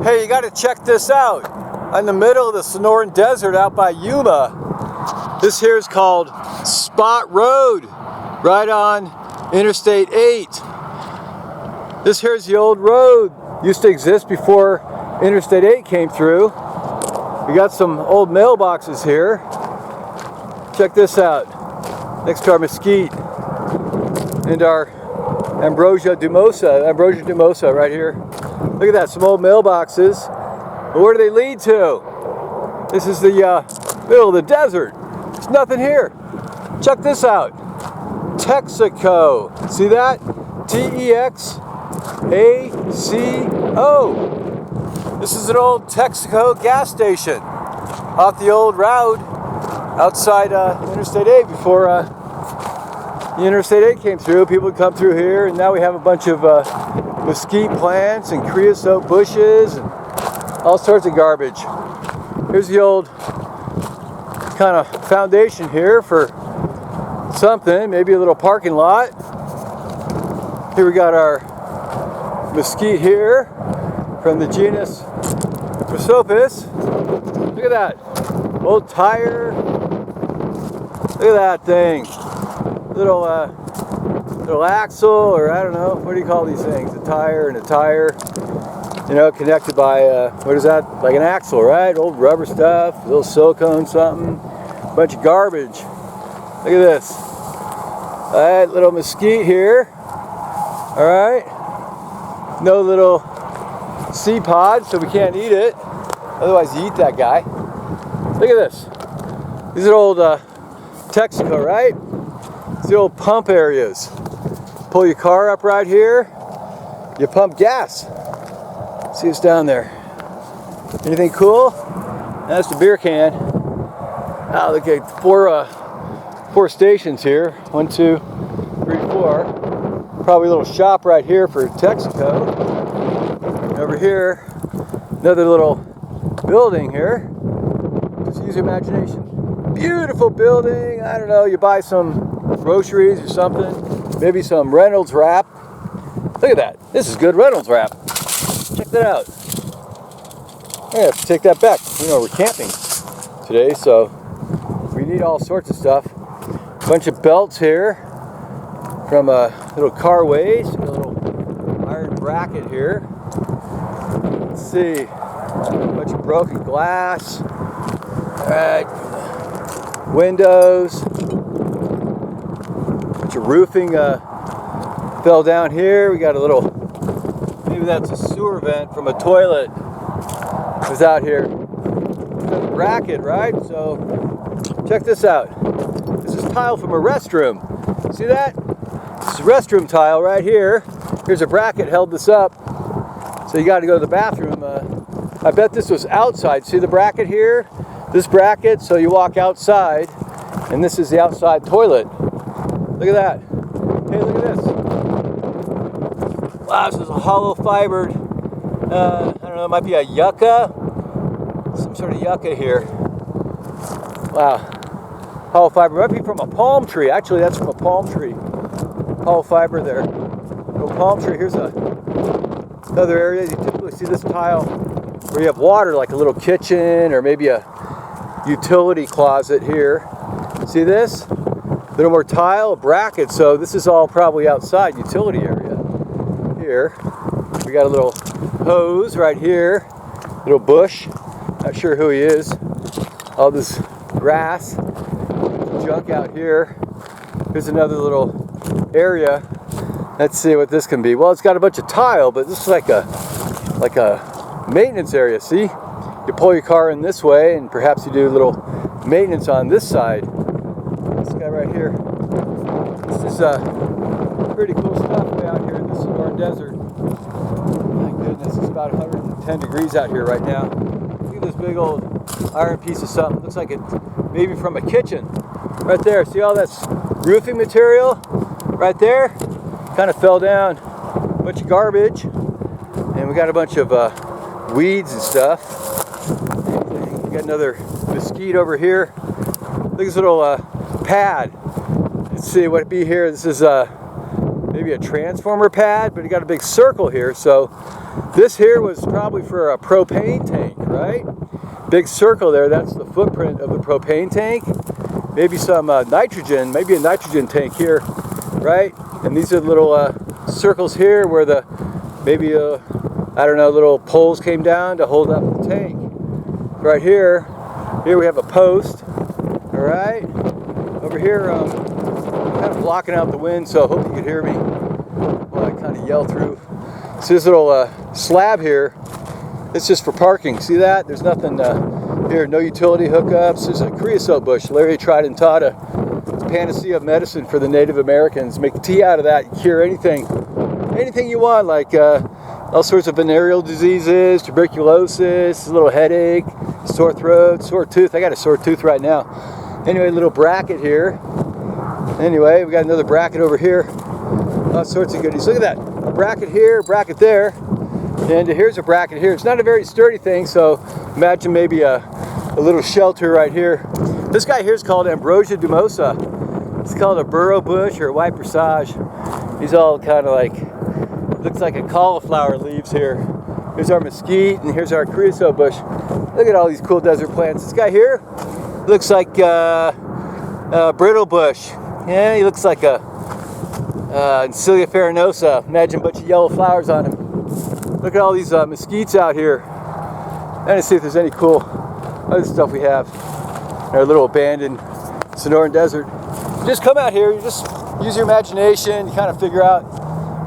Hey, you got to check this out. In the middle of the Sonoran Desert out by Yuma. This here is called Spot Road, right on Interstate 8. This here is the old road. Used to exist before Interstate 8 came through. We got some old mailboxes here. Check this out. Next to our mesquite and our Ambrosia Dumosa right here. Look at that, some old mailboxes. But where do they lead to? This is the middle of the desert. There's nothing here. Check this out. TEXACO. See that? T-E-X-A-C-O. This is an old Texaco gas station off the old route outside Interstate 8 before the Interstate 8 came through. People would come through here, and now we have a bunch of mesquite plants and creosote bushes and all sorts of garbage. Here's the old kind of foundation here for something, maybe a little parking lot. Here we got our mesquite here from the genus Prosopis. Look at that old tire. Look at that thing. Little axle, or I don't know, what do you call these things? A tire and a tire, you know, connected by what is that? Like an axle, right? Old rubber stuff, a little silicone something, bunch of garbage. Look at this. All right, little mesquite here. All right, no little seed pod, so we can't eat it. Otherwise, you eat that guy. Look at this. These are old Texaco, right? It's the old pump areas. Pull your car up right here. You pump gas. See what's down there. Anything cool? That's the beer can. Ah, look at four stations here. 1, 2, 3, 4. Probably a little shop right here for Texaco. And over here, another little building here. Just use your imagination. Beautiful building. I don't know, you buy some groceries or something. Maybe some Reynolds wrap. Look at that. This is good Reynolds wrap. Check that out. I have to take that back. You know, we're camping today, so we need all sorts of stuff. Bunch of belts here from little car ways. A little iron bracket here. Let's see. A bunch of broken glass. All right. Windows. Bunch of roofing fell down here. We got a little, maybe that's a sewer vent from a toilet. It was out here. There's a bracket, right? So check this out. This is tile from a restroom. See that? This is restroom tile right here. Here's a bracket held this up. So you got to go to the bathroom. I bet this was outside. See the bracket here? This bracket, so you walk outside, and this is the outside toilet. Look at that. Hey, look at this. Wow, this is a hollow fibered, I don't know, it might be a yucca. Some sort of yucca here. Wow. Hollow fiber, might be from a palm tree. Actually, that's from a palm tree. Hollow fiber there. Little palm tree. Here's another area. You typically see this tile where you have water, like a little kitchen or maybe a utility closet here. See this? A little more tile, a bracket. So this is all probably outside utility area. Here, we got a little hose right here. Little bush. Not sure who he is. All this grass, junk out here. Here's another little area. Let's see what this can be. Well, it's got a bunch of tile, but this is like a maintenance area. See? You pull your car in this way, and perhaps you do a little maintenance on this side. This guy right here. This is pretty cool stuff way out here in the Sonoran Desert. My goodness, it's about 110 degrees out here right now. Look at this big old iron piece of something. Looks like it's maybe from a kitchen. Right there. See all that roofing material? Right there? Kind of fell down. A bunch of garbage. And we got a bunch of weeds and stuff. We got another mesquite over here. Look at this little pad. Let's see what it be here. This is maybe a transformer pad, but you got a big circle here. So This here was probably for a propane tank, right? Big circle there, that's the footprint of the propane tank. Maybe some nitrogen, maybe a nitrogen tank here, right? And these are little circles here where the, maybe I don't know, little poles came down to hold up the tank. Right here we have a post, all right? Over here, kind of blocking out the wind, so I hope you can hear me while I kind of yell through. So this little slab here, it's just for parking. See that? There's nothing here, no utility hookups. There's a creosote bush. Larry tried and taught a panacea of medicine for the Native Americans. Make tea out of that, you cure anything you want, like all sorts of venereal diseases, tuberculosis, a little headache, sore throat, sore tooth. I got a sore tooth right now. Anyway, a little bracket here. Anyway, we got another bracket over here. All sorts of goodies. Look at that. A bracket here, a bracket there. And here's a bracket here. It's not a very sturdy thing, so imagine maybe a little shelter right here. This guy here is called Ambrosia dumosa. It's called a burrow bush or white corsage. He's all kind of like, looks like a cauliflower leaves here. Here's our mesquite and here's our creosote bush. Look at all these cool desert plants. This guy here looks like brittle bush. Yeah, he looks like a Encilia farinosa. Imagine a bunch of yellow flowers on him. Look at all these mesquites out here. And see if there's any cool other stuff we have in our little abandoned Sonoran Desert. Just come out here, you just use your imagination, you kind of figure out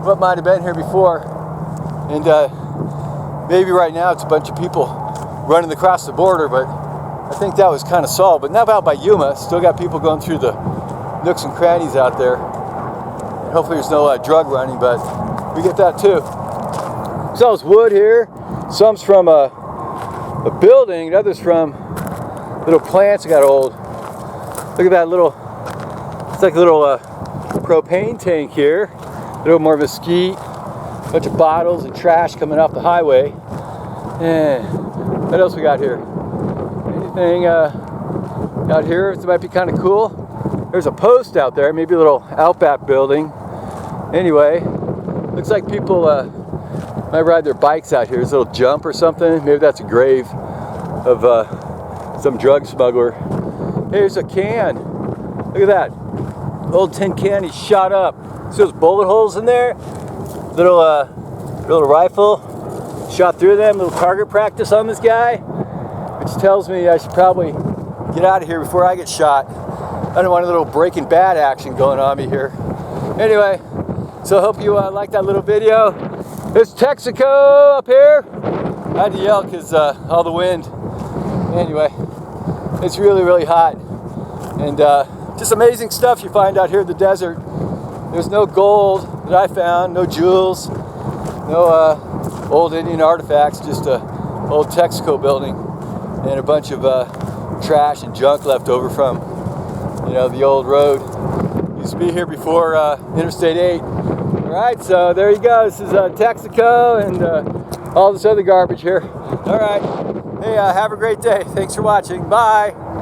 what might have been here before. And maybe right now it's a bunch of people running across the border, but I think that was kind of solved. But now out by Yuma, still got people going through the nooks and crannies out there. And hopefully there's no drug running, but we get that too. There's all this wood here. Some's from a building, others from little plants that got old. Look at that little, it's like a little propane tank here. A little more mesquite, a bunch of bottles and trash coming off the highway. And what else we got here? Anything out here that might be kind of cool? There's a post out there, maybe a little outback building. Anyway, looks like people might ride their bikes out here. There's a little jump or something. Maybe that's a grave of some drug smuggler. Here's a can. Look at that. Old tin can, he's shot up. See those bullet holes in there? Little rifle. Shot through them. Little target practice on this guy. Which tells me I should probably get out of here before I get shot. I don't want a little Breaking Bad action going on me here. Anyway, so I hope you like that little video. There's Texaco up here. I had to yell because all the wind. Anyway, it's really, really hot. And just amazing stuff you find out here in the desert. There's no gold that I found, no jewels, no old Indian artifacts, just a old Texaco building and a bunch of trash and junk left over from, you know, the old road. Used to be here before Interstate 8. All right, so there you go. This is Texaco and all this other garbage here. All right. Hey, have a great day. Thanks for watching. Bye.